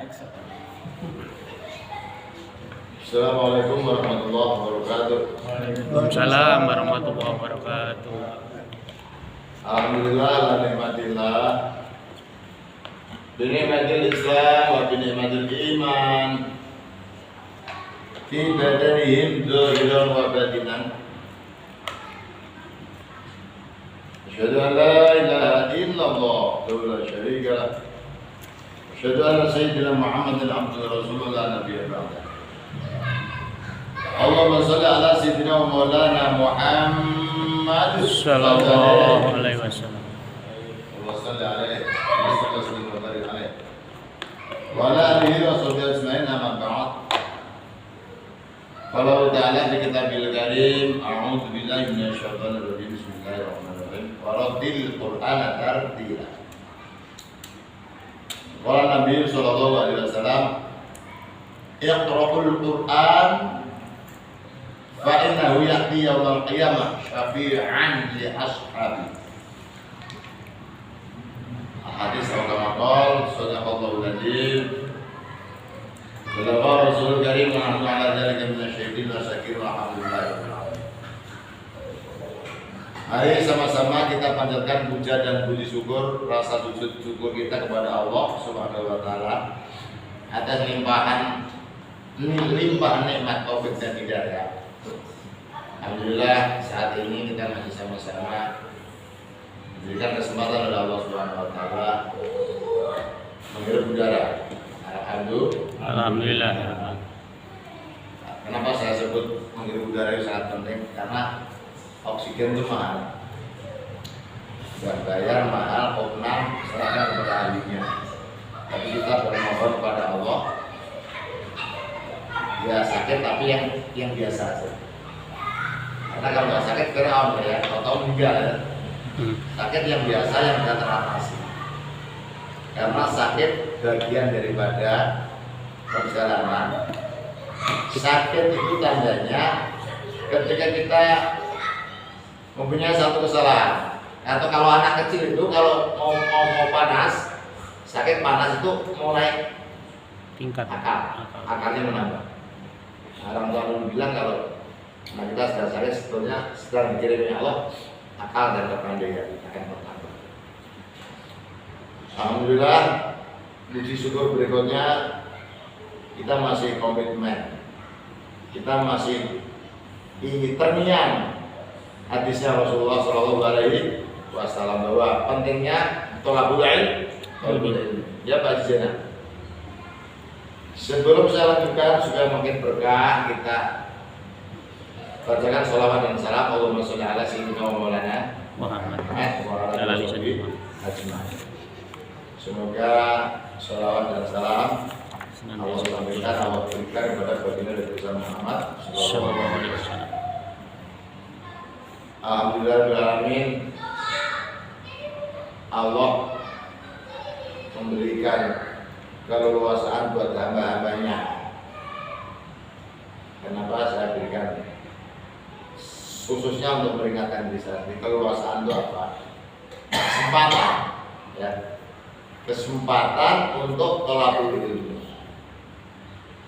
Assalamualaikum warahmatullahi wabarakatuh. Waalaikumsalam warahmatullahi wabarakatuh. Alhamdulillah ala nikmatillah binikmatil Islam wa binikmatil iman fi badanihim zahiran wa batinan. Asyhadu an la ilaha illallah wa la syarika lah. Asyhadu anna sayyidina Muhammadan abduhu wa rasuluhu la nabiyya ba'dah. Allahumma shalli ala sayyidina wa maulana Muhammad Sallallahu alaihi wasallam. Allahumma shalli alaihi wa sallim wa barik alaihi wa ala alihi wa sahbihi ajma'in, amma ba'd. Qala ta'ala fi kitabil karim, a'udzu billahi minasy syaithanir rajim. Bismillahirrahmanirrahim. Wa rattil qur'ana tartila. Qala Nabi sallallahu alaihi wasallam, iqra'ul qur'an fa innahu ya'ti yaumal qiyamah syafi'an li ashabi. Hadis kama qala sadaqallahu al-azim. Sadaqa Rasulul Karim wa nahnu ala dzalika minasyaitin wa syakir alhamdulillah. Mari sama-sama kita panjatkan puja dan puji syukur, rasa sujud syukur kita kepada Allah Subhanahu wa taala atas limpahan nikmat taufik dan hidayah. Alhamdulillah saat ini kita masih sama-sama diberikan kesempatan oleh Allah Subhanahu wa taala menghirup udara. Alhamdulillah. Kenapa saya sebut menghirup udara itu sangat penting? Karena oksigen itu mahal. Dan bayar mahal, opnam serahkan kepada ahlinya. Tapi kita bermohon kepada Allah. Ya sakit tapi yang biasa saja. Karena kalau nggak sakit kerawan ya, atau meninggal ya. Sakit yang biasa yang bisa teratasi. Karena sakit bagian daripada perjalanan. Sakit itu tandanya ketika kita mempunyai satu kesalahan. Atau kalau anak kecil itu kalau mau panas, sakit panas itu mulai Tingkat akalnya menambah. Orang tua dulu bilang kalau anak kita sudah sakit sebetulnya sedang dikirimi Allah, akal dan kepandaian akan bertambah. Alhamdulillah, puji syukur berikutnya kita masih komitmen, kita masih ingin terngiang hadisnya Rasulullah Shallallahu Alaihi Wasallam bahwa pentingnya tolabul ilm. Ya Pak Jena. Sebelum saya lanjutkan supaya makin berkah, kita bacakan sholawat dan salam. Allahumma sholli ala sayyidina wa maulana Muhammad wa ala alihi ajma'in. Semoga sholawat dan salam Allah sampaikan, Allah berikan kepada baginda Rasul Muhammad sallallahu alaihi wasallam. Alhamdulillahirrahmanirrahim. Allah memberikan keleluasaan buat hamba-hambanya. Kenapa saya berikan khususnya untuk meringankan diri saya? Keleluasaan itu apa? Kesempatan, ya. Kesempatan untuk tolabul ilmu.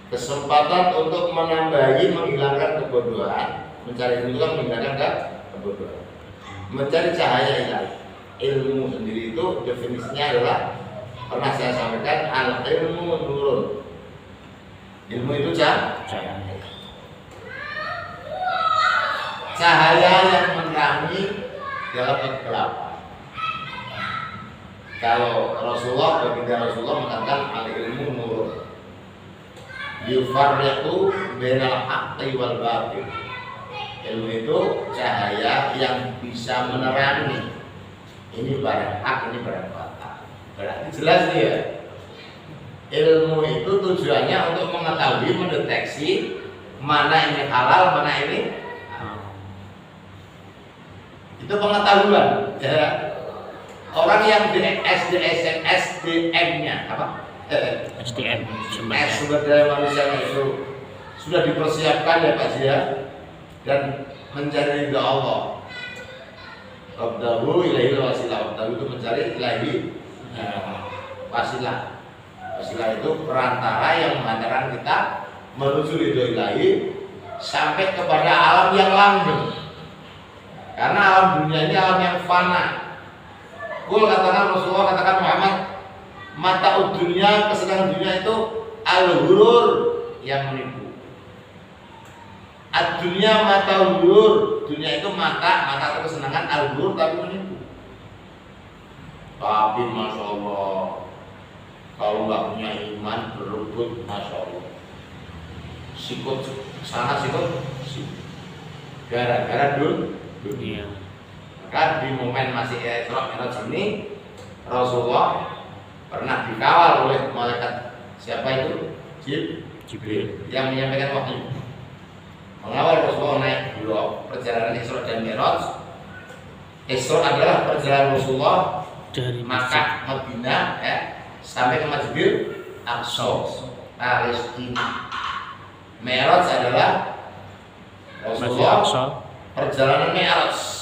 Kesempatan untuk menambahi, menghilangkan kebodohan. Mencari ilmu itu kan menghilangkan kebodohan. Mencari cahaya ilahi. Ilmu sendiri itu definisinya adalah, pernah saya sampaikan, al ilmu nurun. Ilmu itu cahaya yang menerangi dalam kegelapan. Kalau Rasulullah, baginda Rasulullah mengatakan al ilmu nurun. Yufarriqu bainal haqqi wal batil. Ilmu itu cahaya yang bisa menerangi. Ini barang hak, ini barang batil. Berarti jelas dia. Ilmu itu tujuannya untuk mengetahui, mendeteksi mana ini halal, mana ini haram. Itu pengetahuan. Ya. Orang yang di SDM-nya apa? SDM Sumber daya manusia itu sudah dipersiapkan ya Pak Zia, dan mencari ridha Allah. Abdahu ilahi wasilah. Abdahu itu mencari ilahi wasilah. Wasila itu perantara yang mengantarkan kita menuju ridho ilahi sampai kepada alam yang langgeng. Karena alam dunia ini alam yang fana. Kul katakan Rasulullah, katakan Muhammad, mata dunia, kesenangan dunia itu al-ghurur, yang menipu. Ad-dunya mata al-ghurur, dunia itu mata atau kesenangan al-ghurur tapi menipu. Tapi masya Allah, kalau nggak punya iman berebut, masya Allah, sikut sana sikut, gara-gara dunia. Maka di momen masih Isra Mi'raj ini Rasulullah pernah dikawal oleh malaikat siapa itu? Jibril yang menyampaikan wahyu, mengawal Rasulullah naik beliau perjalanan Isra dan Mi'raj. Isra adalah perjalanan Rasulullah dari Makkah Madinah ya, sampai ke Masjidil Aqsa Palestina. Mi'raj adalah Rasulullah perjalanan Mi'raj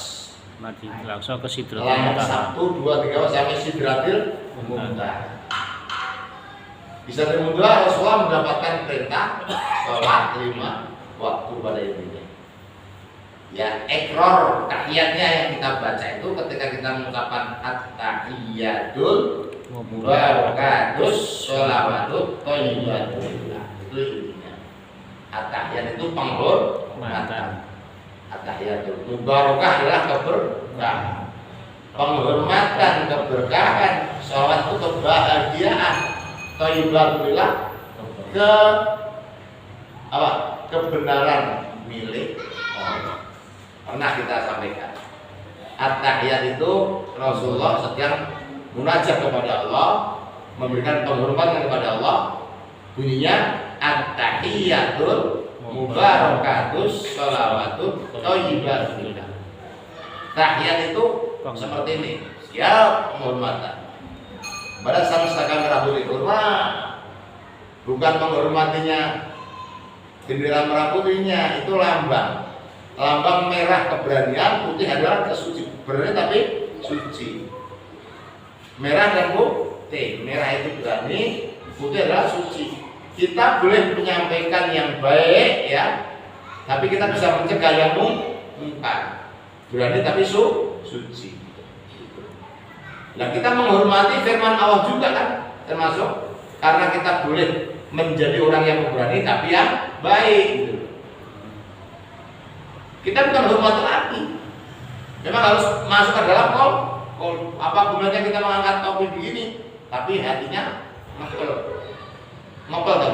Madinah langsung ke Sidratul langit Muntaha. 1, 2, 3 sampai Sidratul Muntaha. Di Sidratul Muntaha Rasulullah mendapatkan perintah sholat 5 waktu pada intinya. Ya, ikrar tahiyatnya yang kita baca itu ketika kita mengucapkan at-tahiyatul mubarakatus sholawatut thayyibatul. Itu intinya. At-tahiyat itu penghormatan. At-tahiyatul mubarakah adalah keberkahan, penghormatan, keberkahan. Sholawat itu kebahagiaan, thayyibatullah ke apa? Kebenaran milik Allah. Pernah kita sampaikan. At-tahiyat itu Rasulullah sedang munajat kepada Allah, memberikan penghormatan kepada Allah. Bunyinya at-tahiyatul mubarakatus sholawatut thayyibatul. Tahiyat itu seperti ini, siap penghormatan. Pada semesta merah putih bukan menghormatinya bendera merah putihnya, itu lambang merah keberanian, putih adalah kesuci, berani tapi suci. Merah dan putih, merah itu berani, putih adalah suci. Kita boleh menyampaikan yang baik ya, tapi kita bisa mencegah yang mungkar. Berani tapi suci. Nah, kita menghormati firman Allah juga kan, termasuk karena kita boleh menjadi orang yang berani tapi yang baik gitu. Kita bukan hormat lagi. Memang harus masuk ke dalam kol apa gunanya kita mengangkat topi begini, tapi hatinya ngopel kan?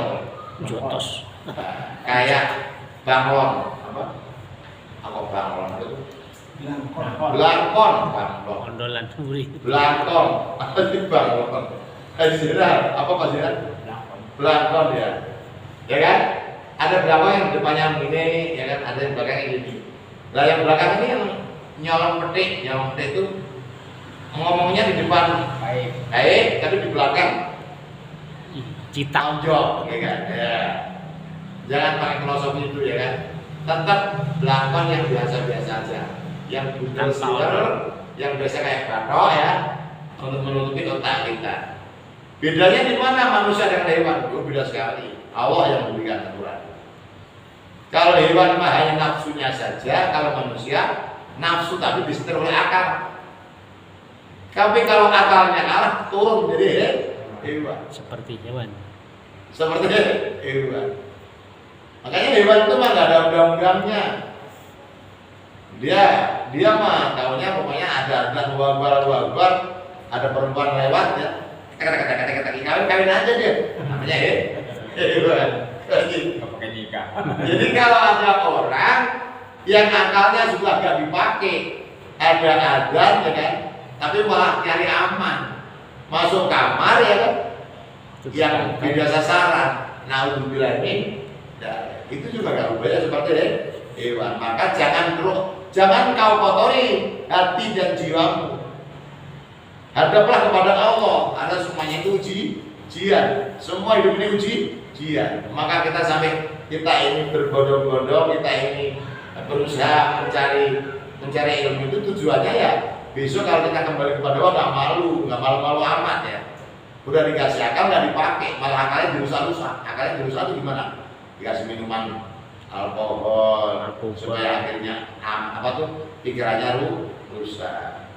Jotos. Kayak banglon apa banglon itu? Belangkon, banglon. Ondolan muri. Belangkon, apa sih banglon? Hajiran, apa hajiran? Belangkon ya, ya kan? Ada berapa yang depannya begini, ya kan? Ada yang belakang ini. Lah yang belakang ini yang nyolong petik itu ngomongnya di depan baik, tapi di belakang Cita tonjok, ya kan? Ya. Jangan pakai filosofi itu ya kan? Tetap belakang yang biasa-biasa aja, yang budal yang biasa kayak batok ya, untuk menutupi otak kita. Bedanya di mana manusia dengan hewan? Oh, beda sekali. Allah yang memberikan aturan. Kalau hewan mah hanya nafsunya saja, kalau manusia nafsu tapi disetir oleh akal. Tapi kalau akalnya kalah, turun jadi hewan. seperti hewan. Seperti hewan. Makanya hewan itu mah nggak ada undang-undangnya. Dia mah tahunya pokoknya ada wabar, ada perempuan lewat ya. Kata kawin aja dia. Namanya hewan. Jadi kalau ada orang yang akalnya sudah gak dipakai, ada adzan ya kan, tapi malah nyari aman, masuk kamar ya kan, yang beda sasaran. Naudzubillah ini, ya, itu juga gak boleh seperti hewan. Maka jangan kau kotori hati dan jiwamu. Hadaplah kepada Allah, karena semuanya itu ujian. Semua hidup ini ujian. Maka kita sampai kita ini berbondong-bondong, kita ini berusaha mencari ilmu itu tujuannya ya besok kalau kita kembali kepada Allah nggak malu amat ya. Udah dikasih akal nggak dipakai, malah akalnya dirusak-rusak. Akalnya dirusak itu gimana? Dikasih minuman alkohol supaya akhirnya pikirannya rusak.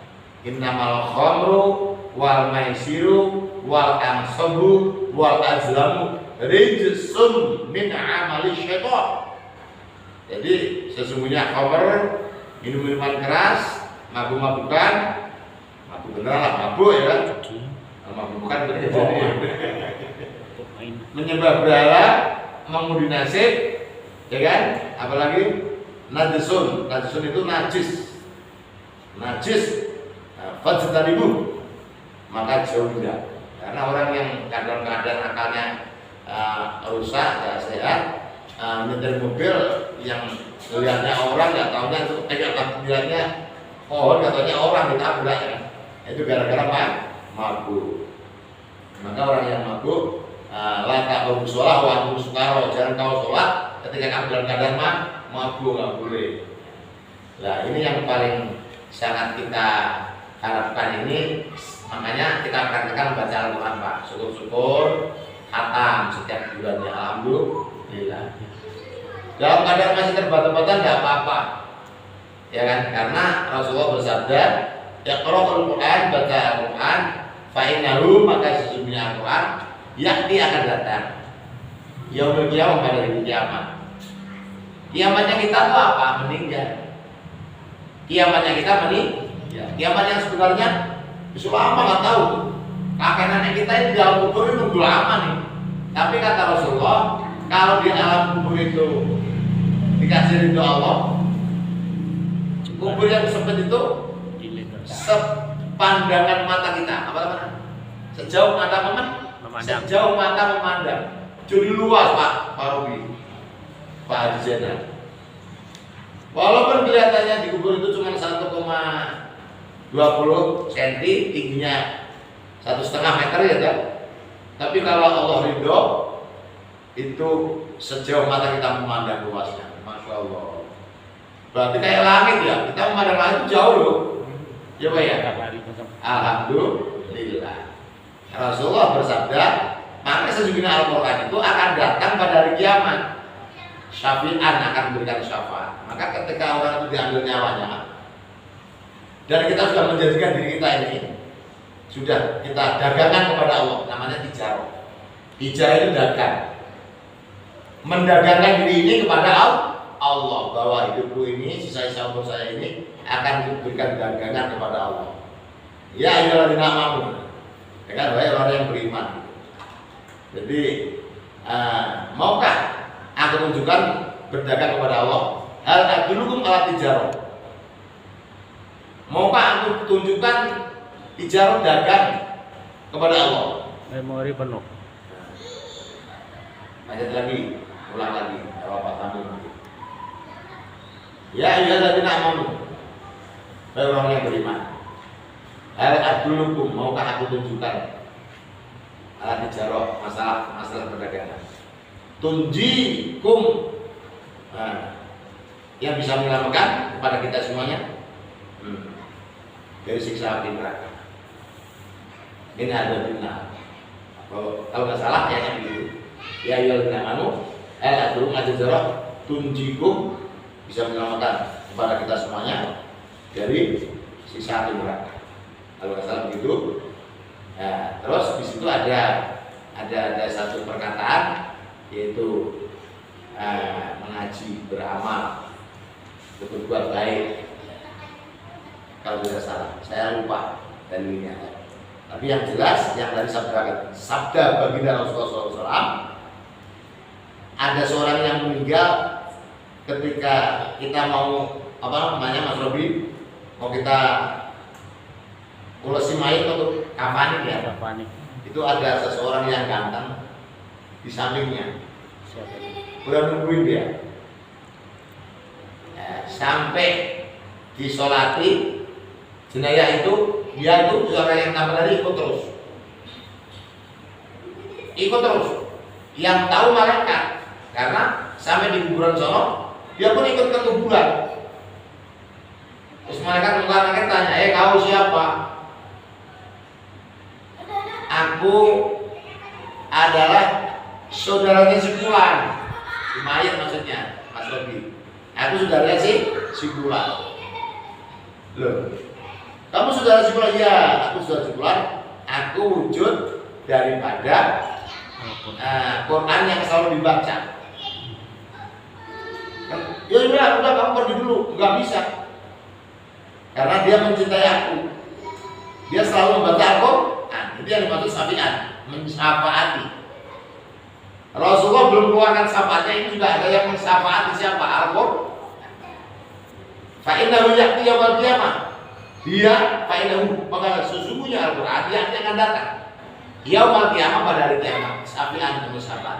Innamal khamru wal maisiru wal ansabu wal azlamu rijsun min amali syaitan. Jadi sesungguhnya khamr, minum-minuman keras, mabuk-mabukan, mabuk beneran lah, mabuk ya kan? Mabuk-mabukan menyembah berhala, mengundi nasib, ya kan? Apalagi najisun itu najis, fajtanibu, maka jauhilah. Karena orang yang kadang-kadang akalnya rusak, tidak sehat, nyetir mobil yang melihatnya orang, nggak tahunya itu lihatnya pohon, nggak tahunya orang ditabrak ya. Itu gara-gara mabuk. Maka orang yang mabuk lata bermusolah, waktu sukaro, jangan kau sholat ketika kamu dalam keadaan mabuk, nggak boleh. Nah ini yang paling sangat kita harapkan ini, makanya kita akan baca Al-Quran Pak. Syukur-syukur khatam setiap bulannya, alhamdulillah. Dalam keadaan masih terbata-bata tidak apa-apa, ya kan? Karena Rasulullah bersabda, Iqra'ul Quran, baca Al-Quran, fa'innahu, maka sesungguhnya Al-Quran yakni akan datang yaumul qiyamah, pada hari kiamat. Kiamatnya kita itu apa? Meninggal. Kiamatnya kita meninggal. Kiamat yang sebenarnya bisa lama nggak tahu. Kakek nenek kita ini di dalam kubur itu nunggu lama nih. Tapi kata Rasulullah, kalau di alam kubur itu dikasih ridho Allah, kubur yang sempit itu sepandangan mata kita, apa namanya? Sejauh mata memandang. Sejauh mata memandang. Jadi luas Pak Robi, Pak Haji Zainal. Walaupun kelihatannya di kubur itu cuma 1,20 cm, tingginya 1,5 meter ya kan. Tapi kalau Allah ridho, itu sejauh mata kita memandang luasnya, Masya Allah. Berarti kayak langit ya, kita memandang langit jauh loh. Ya Pak ya. Alhamdulillah. Rasulullah bersabda, maka sesungguhnya Al-Quran itu akan datang pada hari kiamat. Syafi'an, akan memberikan syafaat. Maka ketika orang itu diambil nyawanya, dan kita sudah menjadikan diri kita ini, sudah kita dagangkan kepada Allah, namanya tijarah. Tijarah itu dagang, mendagangkan diri ini kepada Allah, bahwa hidupku ini, sisa-sisa umur saya ini akan diberikan dagangan kepada Allah. Ya ayyuhalladzina amanu, ya kan, wahai orang yang beriman. Jadi maukah aku tunjukkan berdagang kepada Allah? Hal adulukum ala tijarah. Maukah aku tunjukkan tijarah dagang kepada Allah? Memori penuh. Lanjut lagi, ulang lagi, apa tamu. Ya ayyuhalladzina amanu, wahai orang yang beriman. Hal adulukum, maukah aku tunjukkan ala tijarah, masalah perdagangan. Tunjikum, yang bisa menyelamatkan kepada kita semuanya dari siksa api neraka. Ini ada benar. Kalau nggak salah ya begitu. Ya ayyuhalladzina amanu, adulukum ala tijarah, tunjikum, bisa menyelamatkan kepada kita semuanya dari siksa api neraka. Kalau nggak salah begitu. Nah, terus di situ ada satu perkataan, yaitu mengaji, beramal, berbuat baik. Kalau tidak salah, saya lupa dalilnya. Tapi yang jelas, yang dari sabda baginda Rasulullah SAW, ada seorang yang meninggal ketika kita mau Mas Robi, mau kita ulesi mayat untuk kafanin ya. Kafanin. Itu ada seseorang yang ganteng di sampingnya. Siapa itu? Udah nungguin dia. Sampai disolati jenayah itu, dia itu orang yang nama tadi ikut terus. Yang tahu malaikat, karena sampai di kuburan sono, dia pun ikut ke kuburan. Terus malaikat tanya, kau siapa? aku adalah saudaranya si Fulan, si mayat maksudnya, Mas Robi. Aku saudaranya si Fulan. Loh, kamu saudara si Fulan? Iya, aku saudara si Fulan. Aku wujud daripada Quran yang selalu dibaca. Ya udah kamu pergi dulu, nggak bisa. Karena dia mencintai aku. Dia selalu membaca Al-Quran. Itu yang dimaksud syafiat, mensyafaati. Rasulullah belum keluarkan syafaatnya, ini juga ada yang mensyafaati siapa? Al-Quran. Fa'innahu ya'ti yaumil qiyamah. Dia fa'innahu, maka sesungguhnya Al-Quran dia akan datang yaumil qiyamah, pada hari kiamat. Syafiat dan syafaat.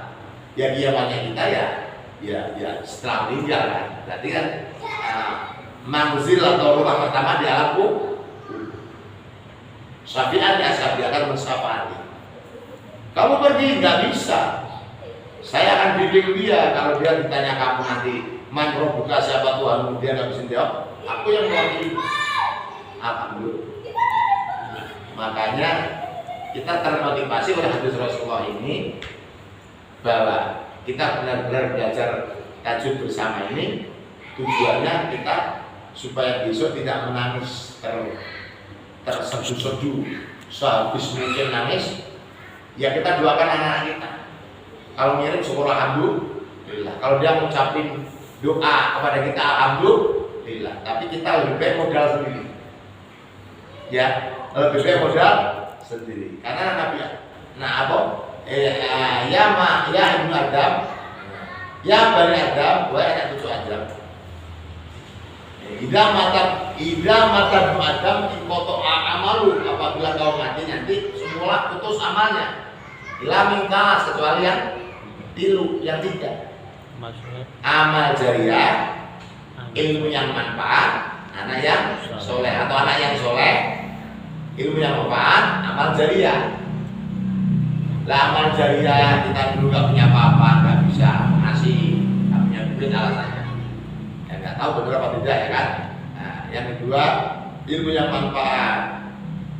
Ya kiamatnya kita ya setelah meninggal kan. Berarti kan manzil atau rumah pertama di alam kubur. Syafiat ya Syafiat akan mensyafaati. Kamu pergi, nggak bisa. Saya akan bimbing dia. Kalau dia ditanya kamu nanti man rabbuka, siapa Tuhanmu, dia nggak bisa jawab. Aku yang mewakili. Alhamdulillah. Makanya kita termotivasi oleh hadis Rasulullah ini bahwa kita benar-benar belajar tajwid bersama ini. Tujuannya kita supaya besok tidak menangis terseduh-seduh sehabis mungkin nangis. Ya kita doakan anak-anak kita. Kalau ngirim syukur alhamdulillah. Kalau dia mengucapin doa kepada kita alhamdulillah. Tapi kita lebih baik modal sendiri. Ya, lebih baik modal sendiri. Karena Nabi ya Ibnu Adam, ya Bani Adam, wa anak cucu Adam. Ida mata Ibnu Adam ikoto amalu, apabila kau mati nanti semula putus amalnya. Ila mingkalas, kecuali yang tilu, yang tiga. Amal jariah, ilmu yang manfaat, anak yang soleh atau anak yang soleh, ilmu yang manfaat, amal jariah. Lah amal jariah kita dulu gak punya apa-apa, gak bisa ngasih, gak punya duit alasannya. Ya gak tahu betul apa tidak ya kan. Nah, yang kedua ilmu yang manfaat.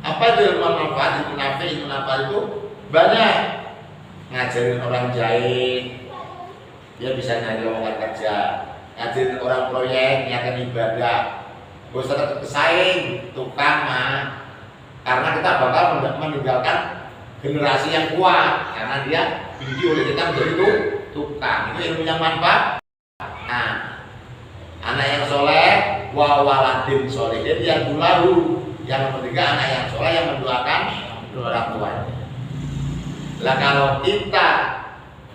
Apa itu ilmu manfaat? Ilmu nafi itu banyak. Ngajarin orang jahit, dia bisa nyari lowongan kerja. Ngajarin orang proyek, niatkan ibadah. Gak usah kesaing, tukang mah. Karena kita bakal meninggalkan generasi yang kuat. Karena dia dididik oleh kita menjadi tukang. Itu ilmu yang manfaat. Nah, anak yang soleh, wawaladin solehin yang dularu. Yang ketiga anak yang soleh yang mendoakan orang tuanya. Lah kalau kita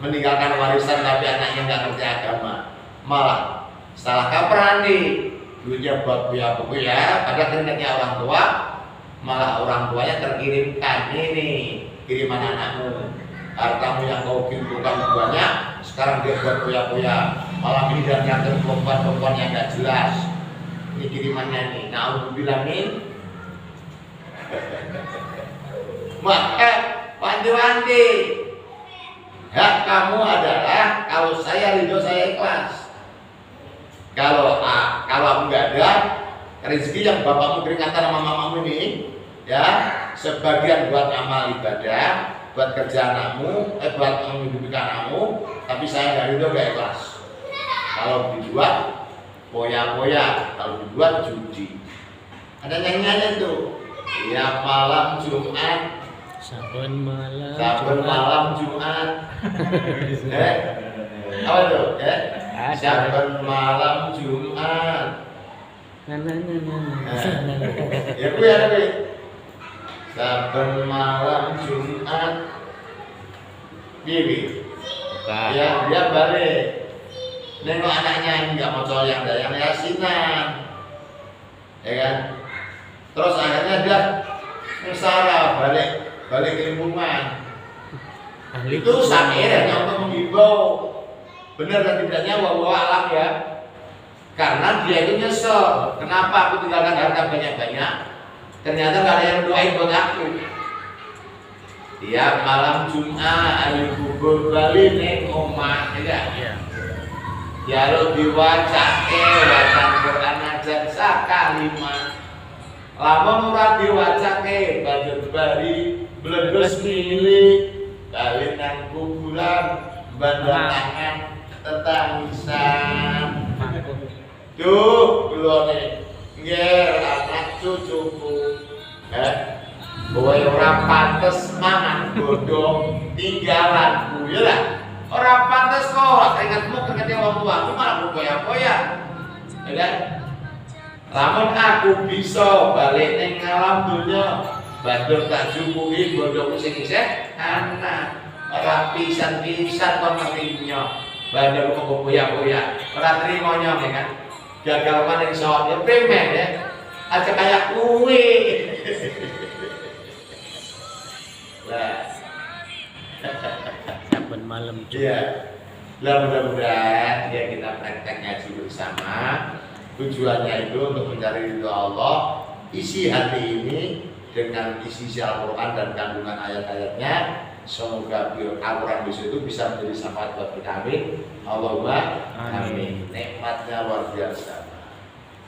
meninggalkan warisan tapi anaknya nggak ngerti agama, malah salah kaprah nih, duitnya buat buya, pada kehendaknya orang tua, malah orang tuanya terkirimkan ini kiriman anakmu, hartamu yang kau kumpulkan banyak, sekarang dia buat buya, malah ini dan nyantir perempuan yang nggak jelas, ini kirimannya nih, nah aku bilangin, maka wanti-wanti, hak kamu adalah kalau saya ridho saya ikhlas. Kalau aku nggak ada rezeki yang bapakmu keringatan sama mamamu ini, ya sebagian buat amal ibadah, buat kerja anakmu, buat menghidupi anakmu, tapi saya nggak ridho nggak ikhlas. Kalau dibuat poya-poya, kalau dibuat judi. Ada nyanyiannya tuh, ya malam Jumat. Saben malam Jumat. Apa tuh? Saben malam Jumat. Ya gue ada gue. Saben malam Jumat. Bibi. Ya dia balik. Nengok anaknya ini nggak mau soal yang yasinan, ya kan? Terus akhirnya dia musara balik ke lingkungan. Itu sakiranya untuk menghimbau benar dan tidaknya wawa alam ya. Karena dia itu nyesel, kenapa aku tinggalkan harta banyak-banyak, ternyata gak ada yang doain buat aku. Tiap malam Jumat ahli kubur bali ning omah, ya. Ya lo diwacake wacan Quran aja sakalima. Lamun ora diwacake banjur bari Bledes milik kawin nang kuburan bandar tangan tetangisan. Duh, belone nggih anak cucuku. Kowe ora pantes mangan godhong tinggalanku ya lah. Ora pantes kok keringetmu keringetnya wong tuaku malah berkoyak-koyak. Ya kan? Lamun aku bisa balik ning alam dunya, banjur tak jupuhi godhongku sing isih anak. Ora pisan-pisan kok ngertinya. Banjur kok koyak-koyak. Ora trimo nyong ya kan. Gagal maning soal ya premen ya. Aja kayak kuwi. Lah. Saben malam. Iya. Lah mudah-mudahan ya kita praktek ngaji bersama. Tujuannya itu untuk mencari ridho Allah. Isi hati ini dengan isi Al-Quran dan kandungan ayat-ayatnya. Semoga Al-Quran itu bisa menjadi syafaat buat kita. Amin. Allahumma amin. Nikmatnya luar biasa.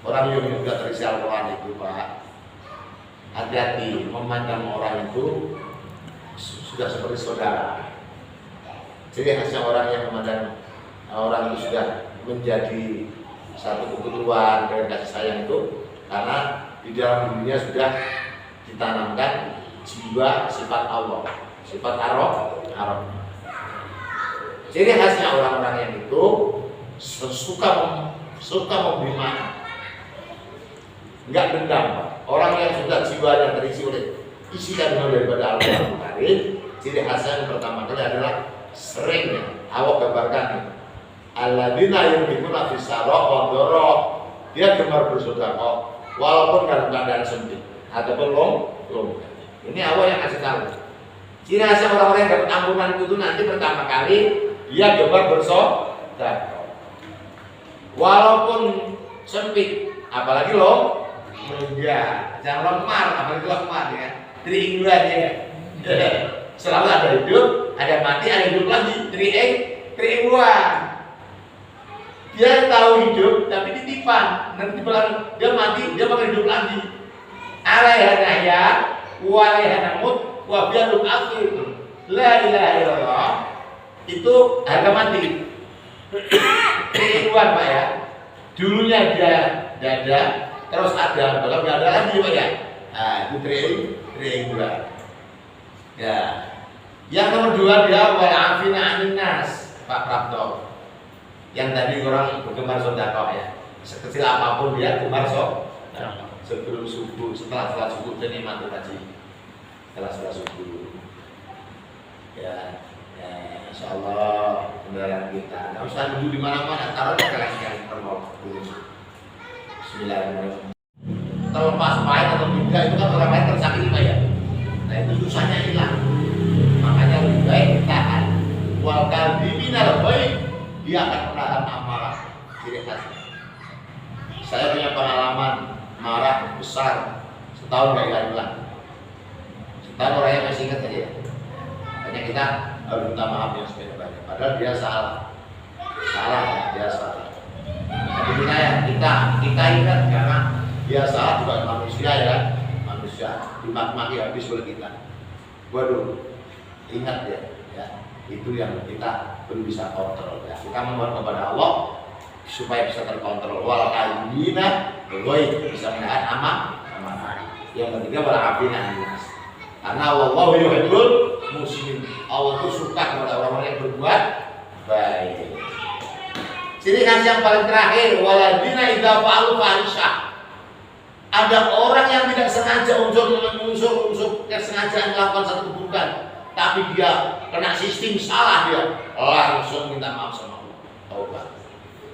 Orang yang juga terisi Al-Quran itu Pak, hati-hati memandang orang itu sudah seperti saudara. Jadi khasnya orang yang memandang orang itu sudah menjadi satu kebutuhan dan kasih sayang itu karena di dalam dirinya sudah ditanamkan jiwa sifat Allah, sifat arah. Jadi khasnya orang-orang yang itu suka memberi maaf, nggak dendam. Orang yang sudah jiwanya terisi oleh isi kandungan daripada Al-Quran Karim, ciri khasnya yang pertama kali adalah seringnya awak gambarkan alladzina yunfiquna fis sarra wa dharra, dia gemar bersedekah walaupun dalam keadaan sempit ataupun long. Ini awak yang kasih tahu. Ciri khasnya orang-orang yang dapat ampunan itu nanti pertama kali dia gemar bersedekah walaupun sempit, apalagi long. Enggak, jangan lemar, apalagi lemar ya. Triingguan ya. Selalu ada hidup, ada mati, ada hidup lagi. Triingguan. Dia tahu hidup, tapi titipan. Nanti bilang dia mati, dia bakal hidup lagi. Alaiha nahya, wa alaiha namut, wa biadul akhir. La ilaha illallah. Itu harga mati. Triingguan Pak ya. Dulunya dia dada, terus ada, kalau nggak ada lagi Pak ya. Nah itu triingguan. Ya. Yang nomor 2 dia wal'afina 'anil nas, Pak Prapto. Yang tadi orang bergemar sedekah ya. Sekecil apapun dia gemar sedekah. Sebelum subuh, setelah salat subuh dan nikmat haji. Setelah salat subuh. Ya, insyaallah kendaraan kita. Nggak usah duduk di mana-mana, taruh di kalian termau. Bismillahirrahmanirrahim. Terlepas pahit atau tidak itu kan orang lain tersakiti Pak ya. Nah itu susahnya hilang. Makanya lebih baik tahan. Wal kadhiminal baik, dia akan menahan amarah. Ciri khasnya. Saya punya pengalaman marah besar setahun gak hilang. Setahun orangnya masih ingat saja ya. Makanya kita harus minta maaf yang sebanyak-banyak. Padahal dia salah ya, dia salah. Tapi kita ingat karena dia salah juga manusia ya kan, manusia dimaki-maki habis oleh kita. Waduh, ingat ya, itu yang kita belum bisa kontrol ya. Kita memohon kepada Allah supaya bisa terkontrol. Wal kadhimina bisa menahan amarah. Yang ketiga wal afina 'anil nas. Karena wallahu yuhibbul muslimin. Allah itu suka kepada orang-orang yang berbuat baik. Ciri khas yang paling terakhir, waladina idza fa'alu fahisyah. Ada orang yang tidak sengaja unsur kesengajaan melakukan satu keburukan, tapi dia kena sistem salah, dia langsung minta maaf sama Allah. Taubat.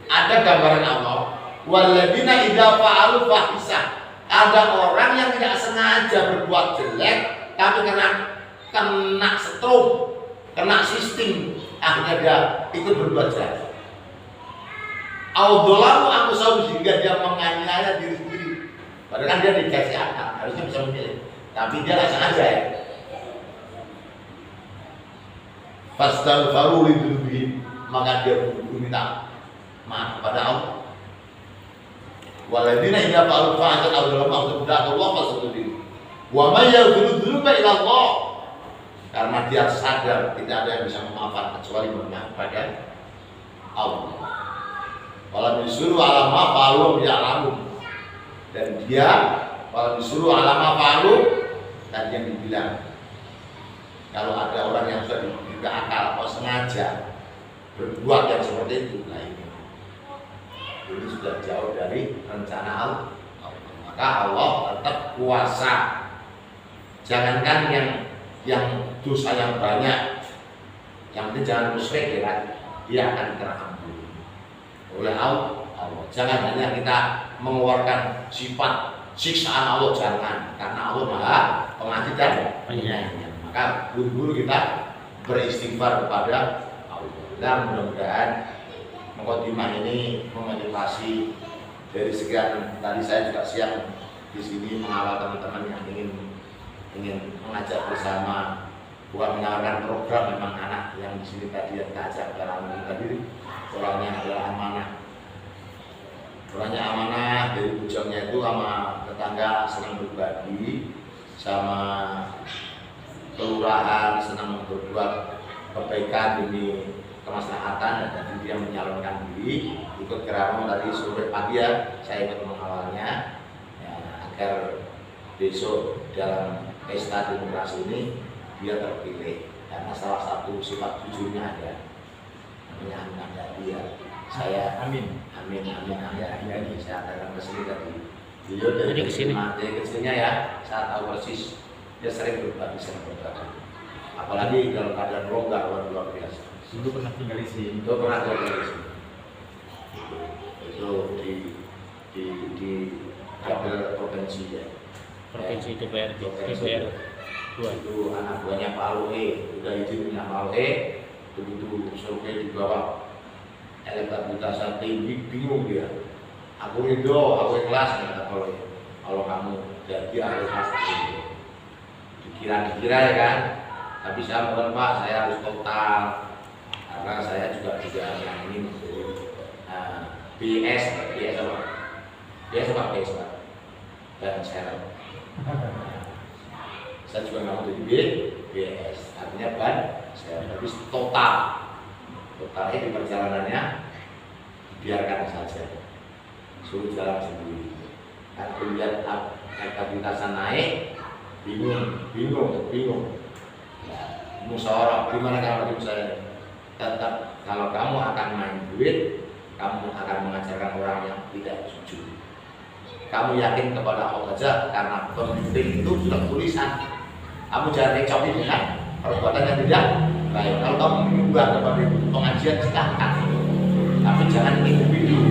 Ada gambaran Allah, waladina idza fa'alu fahisyah. Ada orang yang tidak sengaja berbuat jelek, tapi kena setrum, kena sistem, akhirnya dia ikut berbuat jelek. Audolamu aku selalu sehingga dia menganiaya diri sendiri. Padahal kan dia dikasih akal, harusnya bisa memilih. Tapi dia nggak sengaja ya. Fastaghfiru li dzunubihim, maka dia minta maaf kepada Allah. Waladina idza fa'alu fa'atan aw dzalamu anfusahum Allah fastaghfiru. Wa may yaghfiru dzunuba illa Allah. karena dia sadar tidak ada yang bisa memaafkan kecuali bermaaf pada Allah. Walau disuruh alama falu ya'lamun, dan dia walau disuruh alama falu, tadi yang dibilang kalau ada orang yang sudah diberi akal atau sengaja berbuat yang seperti itu, nah ini sudah jauh dari rencana Allah. Maka Allah tetap kuasa. Jangankan yang dosa yang banyak, yang penting jangan musyrik, ya kan? Dia akan kena ampun oleh Allah. Jangan hanya kita mengeluarkan sifat siksaan Allah, jangan, karena Allah Maha Pengasih dan Penyayang. Maka buru-buru kita beristighfar kepada Allah. Dan mudah-mudahan mukadimah ini memotivasi. Dari sekian tadi saya juga siang di sini mengawal teman-teman yang ingin mengajak bersama, bukan menawarkan program, memang anak yang di sini tadi yang ajak dalam tadi orangnya adalah amanah. Orangnya amanah, dari ujungnya itu sama tetangga senang berbagi, sama kelurahan senang berbuat kebaikan demi kemaslahatan, dan dia menyalurkan diri ikut Keramo tadi sore pagi ya, saya ikut mengawalnya ya, agar besok dalam pesta demokrasi ini dia terpilih, karena salah satu sifat jujurnya ada, namanya amanah dia. Saya amin ya, ini saya akan kesini tadi. Beliau dari kecilnya ya, saya tahu persis dia sering berbagi. Apalagi kalau keadaan longgar luar biasa. Dulu pernah tinggal di sini. Itu pernah tinggal di sini. Itu di Kabel provinsi ya. Provinsi DPR 2. Itu anak buahnya Pak Aloe, udah izin punya Pak Aloe, begitu survei di bawah elektabilitasnya tinggi, bingung dia. Aku ikhlas kata Aloe. Kalau kamu jadi aku ikhlas dikira ya kan. Tapi saya mohon Pak, saya harus total, karena saya juga yang ini BS apa dan saya juga nggak mau jadi BS, artinya ban saya habis totalnya di perjalanannya biarkan saja, suruh jalan sendiri. Kan lihat elektabilitasnya naik, bingung. Musyawarah gimana kalau hidup saya? Tetap kalau kamu akan main duit, kamu akan mengajarkan orang yang tidak jujur. Kamu yakin kepada Allah saja, karena pemimpin itu sudah tulisan. Kamu jangan recoki dengan perbuatan yang tidak baik. Kalau kamu menyumbang kepada pengajian silahkan, tapi jangan individu.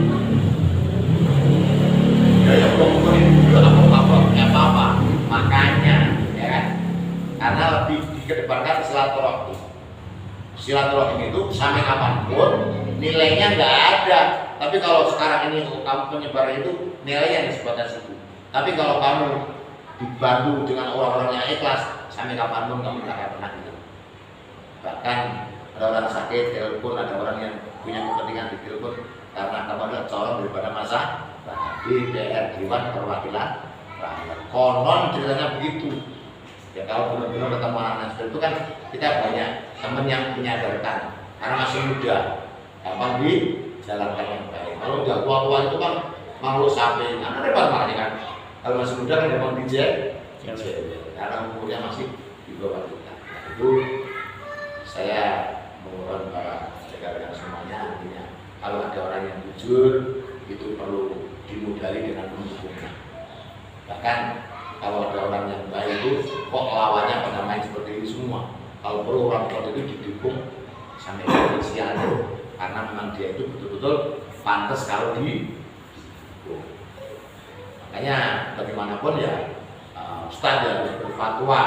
Ya belum apa-apa. Makanya, ya kan? Karena lebih dikedepankan silaturahmi. Silaturahmi itu sampai kapanpun nilainya nggak ada. Tapi kalau sekarang ini kamu penyebar itu nilainya di sebatas itu. Tapi kalau kamu dibantu dengan orang-orang yang ikhlas, sampai kapanpun kamu tidak akan pernah gitu. Bahkan ada orang sakit telepon, ada orang yang punya kepentingan di telepon karena kamu adalah corong daripada masa di DR Dewan Perwakilan Rakyat. Konon ceritanya begitu. Ya kalau benar-benar ketemu anak seperti itu kan kita banyak teman yang menyadarkan karena masih muda, gampang dijalankan yang baik. Kalau udah tua-tua itu kan makhluk samping, karena repot makanya kan. Kalau masih muda kan gampang karena umurnya masih di bawah kita. Nah, itu saya mohon para rekan-rekan semuanya, artinya kalau ada orang yang jujur itu perlu dimodali dengan mendukungnya. Bahkan kalau ada orang yang baik itu kok lawannya pada main seperti ini semua. Kalau perlu orang seperti itu didukung sampai kepolisian, karena memang dia itu betul-betul pantas kalau didukung. Makanya bagaimanapun ya Ustadz harus berfatwa,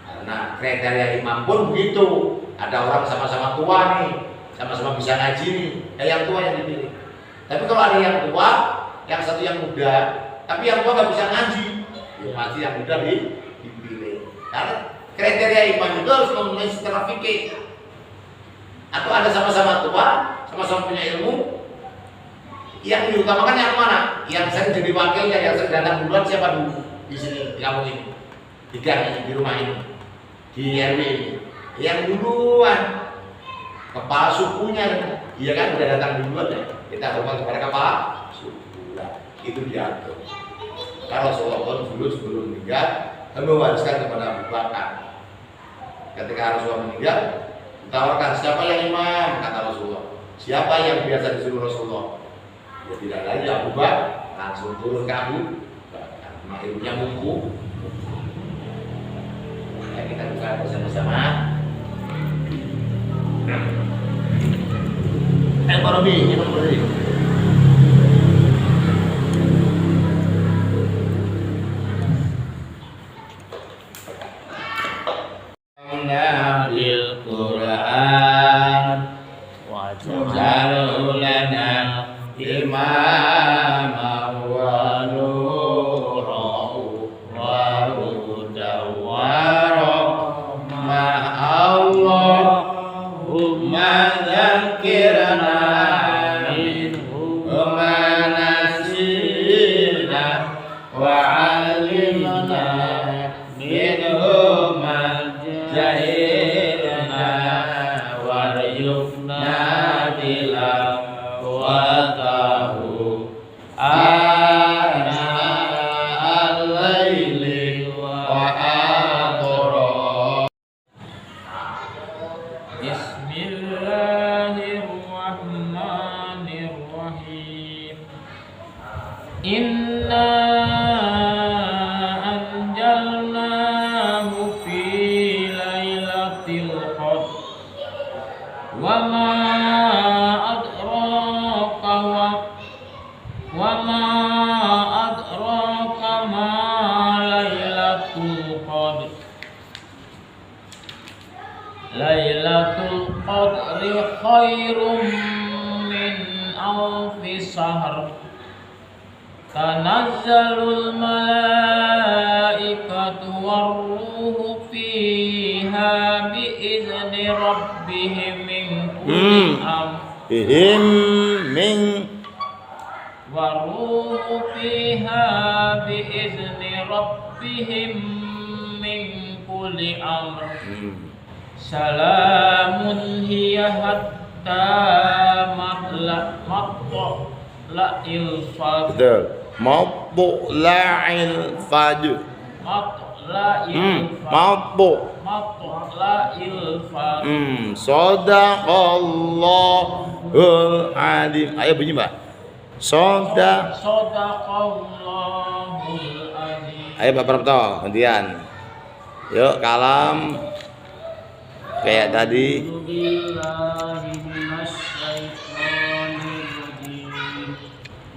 karena kriteria imam pun begitu. Ada orang sama-sama tua nih, sama-sama bisa ngaji nih, yang tua yang dipilih. Tapi kalau ada yang tua, yang satu yang muda, tapi yang tua nggak bisa ngaji, ya pasti yang muda dipilih. Karena kriteria imam itu harus memenuhi secara fikih. Atau ada sama-sama tua, sama-sama punya ilmu, yang diutamakan yang mana? Yang sering jadi wakilnya, yang sering datang duluan siapa dulu di sini, di kampung ini, di gang ini, di rumah ini. di RW ini. Yang duluan kepala sukunya, iya kan udah datang duluan ya. Kita hormat kepada kepala suku. Nah, itu diatur. Kalau Rasulullah pun dulu sebelum meninggal mewariskan kepada Abu Bakar. Ketika Rasulullah meninggal, ditawarkan siapa yang imam, kata Rasulullah. Siapa yang biasa disuruh Rasulullah? Ya tidak lagi Abu Bakar, langsung turun ke Abu Bakar. Ilmunya mumpuni. Ya, kita buka bersama-sama. Pak Robi, minum dulu. Nabil Quran waj'alhu lana imama wa nuran wa hudan wa rahmah. Allahumma dzakirna minhu ma nasina wa 'allimna minhu ma jahilna warjukna tilawatahu ana al-laili wa athara. Bismillahirrahmanirrahim. Inna wama adraka ma lailatul qadr. Lailatul qadri khairum min alfi shahr. Tanazzalul malaikatu warruhu fiha biizni rabbihim waruhu fiha biizni rabbihim min kulli amr. Salamun hiya hatta matla'il fajr. Betul. Matla'il fajr. Matla'il fajr. Shadaqallahul alim. Ayo bunyi, Mbak. Shadaqallahul alim. Ayo Pak Prapto, gantian. Yuk, kalam. Kayak tadi.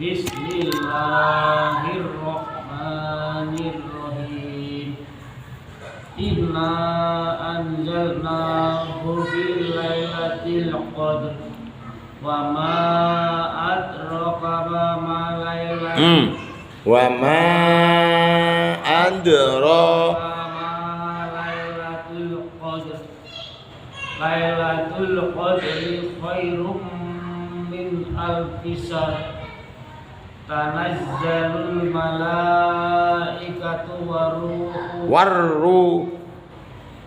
Bismillahirrahmanirrahim. Inna anzalnahu fi lailatul qadr wa ma adraka ma lailatul Wa ma adraka Lailatul qadri khairum min alfi shahr. Tanazzalul malaikatu warruh.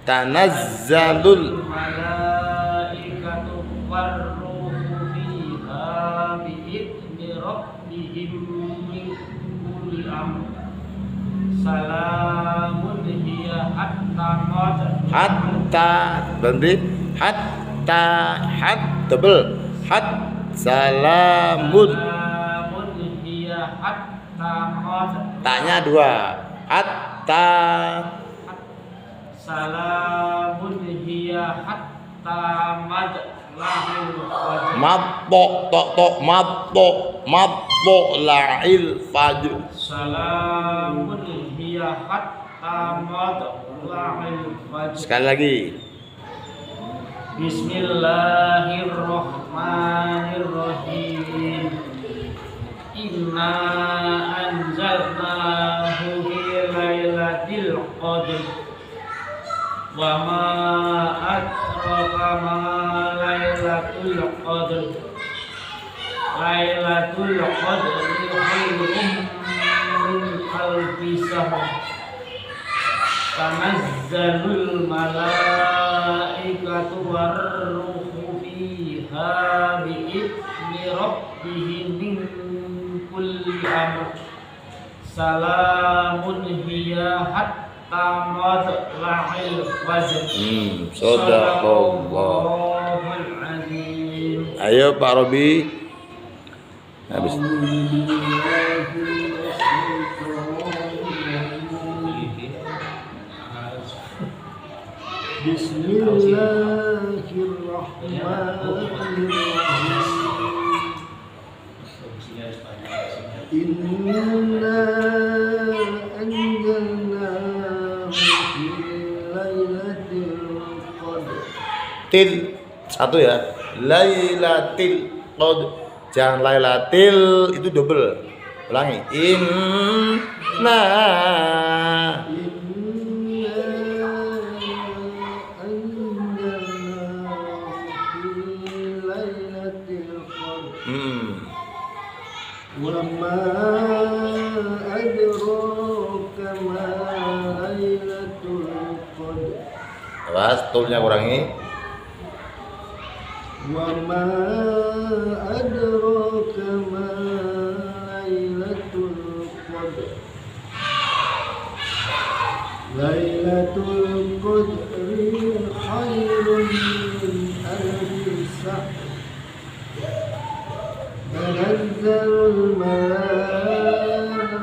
Tanazzalul malaikatu warruhu fiha bi'izni rabbihim min kulli amr. Salamun hiya hatta berhenti tebel salamun hiya hatta tanya dua hatta salamun hiya hatta mabbo la'il fajr. Salamun hiya hatta matla'il fajr. Sekali lagi. Bismillahirrahmanirrahim. Inna anzalnahu fi lailatul qadr wa ma adraka ma lailatul qadr. Lailatul qadri khairum min alfi shahr. tanazzalul malaikatu warruhu fiha bi'izni rabbihim min kulli amr salamun hiya hatta matla'il fajr. Shadaqallahul azim. Ayo Pak Robi. Habis. Bismillahirrahmanirrahim. Inna anzalnahu fi lailatul qadr. Til satu ya. Lailatul qadr. Jangan lailatil itu double. Ulangi. Inna wa ma adraka ma lailatul qadr. awas tulnya kurangi. Wa ma adraka ma lailatul qadr. Lailatul qadri khairun min alfi shahr. Tanazzalul malaikatu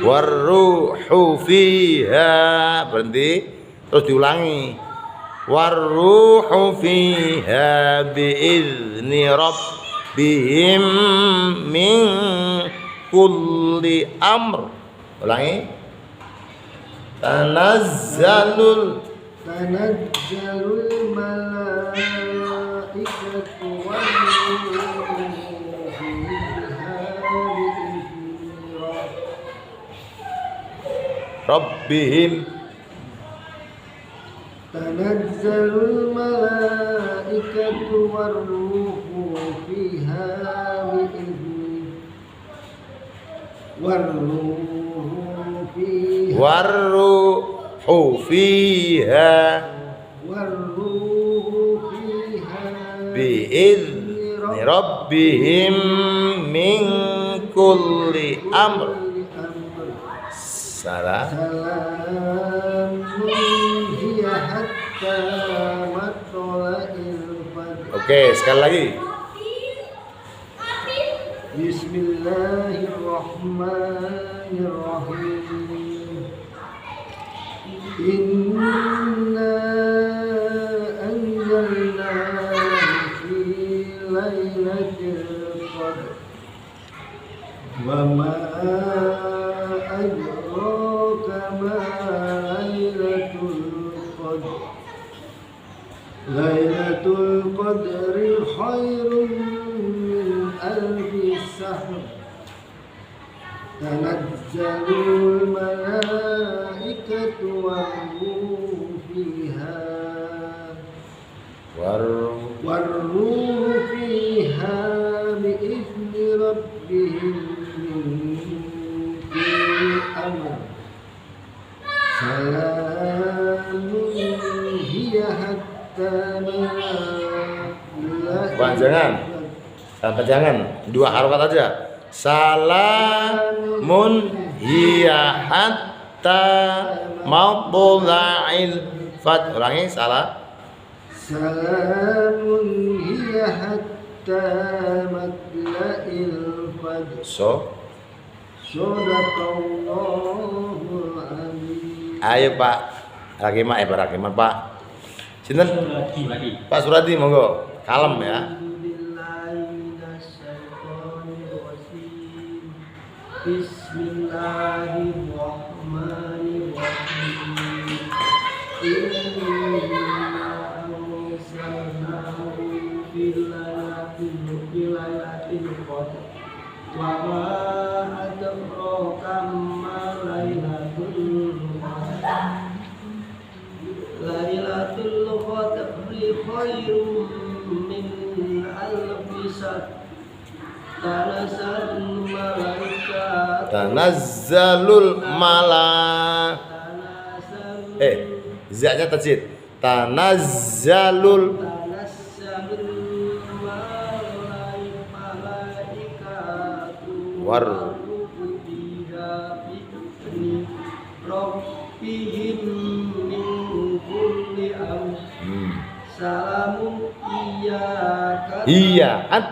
Warruhu fiha. Berhenti. Terus diulangi. Warruhu fiha bi'izni rabbihim min kulli amr. Ulangi. Tanazzalul malaikatu warruhu fiha bi'izni rabbihim. Tanazzalul malaikatu warruhu fiha bi'izni warruhu fiha bi'izni rabbihim min kulli amr. Salah. Oke, sekali lagi. Bismillahirrahmanirrahim. Inna anzalnahu fi lailatul qadr. Wa ma adraka ma lailatul qadr. Lailatul qadri khairun min alfi shahr. Tanazzalul malaikatu warruhu fiha warruhu fiha bi'izni rabbihim min kulli amr. Salamun hiya hatta Panjangan. Dua harokat aja. Salamun hiya hatta matla'il fajr. Ulangi. Salamun hiya hatta matla'il fajr. Shadaqallahul azim. Ayo Pak Rakima, Pak Rakima, Pak. Sinten? Pak Suradi, monggo. Kalem ya. Bismillahirrahmanirrahim. Lailatul qadr. Wa ma adraka ma lailatul qadr. Lailatul qadri khairun min alfi shahr. tanazzalul malaikat Tanazzalul mala. tanazzalul Za-nya tajwid. Tanazzalul malaikatu War. fiha bi'izni rabbihim min kulli amr salamun iyyaka Iya. At.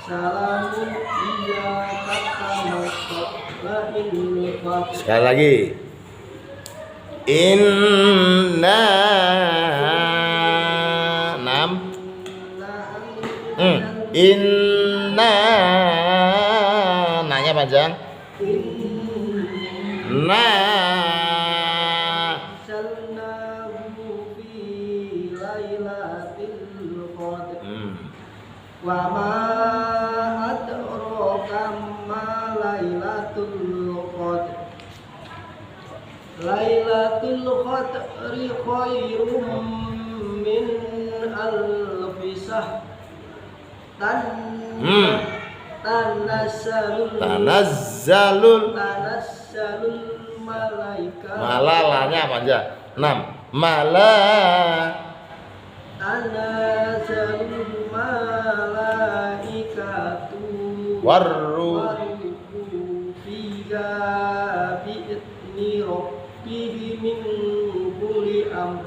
salamun iyyaka tamastaqla'il fat Sekali lagi. Inna enam. Inna nanya panjang. Na salnahu fi lailatul qadr Hmm. wa ma adraka ma lailatul qadr lailatul qadri khairum min alfi shahr tanazzalul malaikat malalanya panjang. 6. Mala tanazzalul malaikatu Warru. fiha bi'izni rabbihim min kulli amr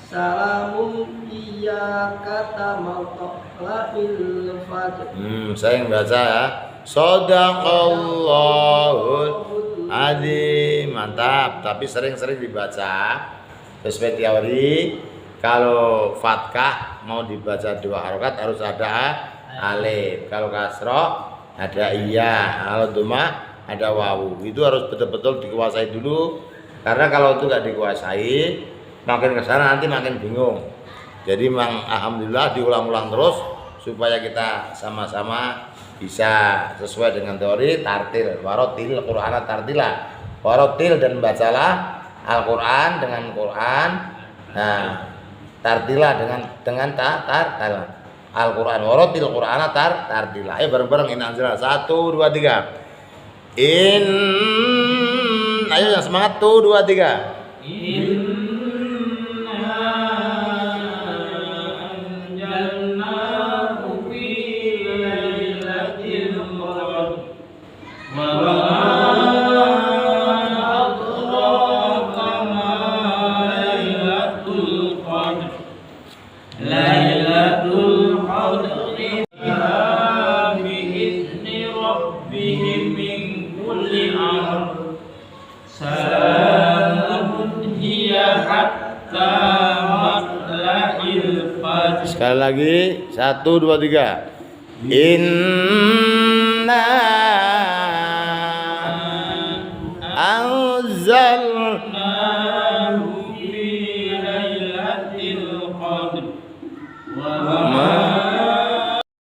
salamun iyyaka tamastaqla'il fajr Saya yang baca ya. Shadaqallahul azim. Mantap. Tapi sering-sering dibaca sesuai teori. Kalau fathah mau dibaca 2 harokat harus ada alif. Kalau kasroh ada iya. Kalau dhamma ada wawu. Itu harus betul-betul dikuasai dulu. Karena kalau itu nggak dikuasai, makin ke sana nanti makin bingung. Jadi memang alhamdulillah diulang-ulang terus supaya kita sama-sama bisa sesuai dengan teori tartil. Warotil Qur'ana tartila. Warotil dan bacalah Al-Qur'an dengan Qur'an. Nah, tartila dengan tartila. Al-Qur'an warotil Qur'ana tartila. Ayo bareng-bareng ini anjala. 1 2 3. Ayo yang semangat tuh 2 3. Lailatul Qadri bi'izni rabbihim min kulli amr salamun hiya hatta matla'il fajr. Sekali lagi 1 2 3. Inna Anzalnahu fi lailatul qadr wa ma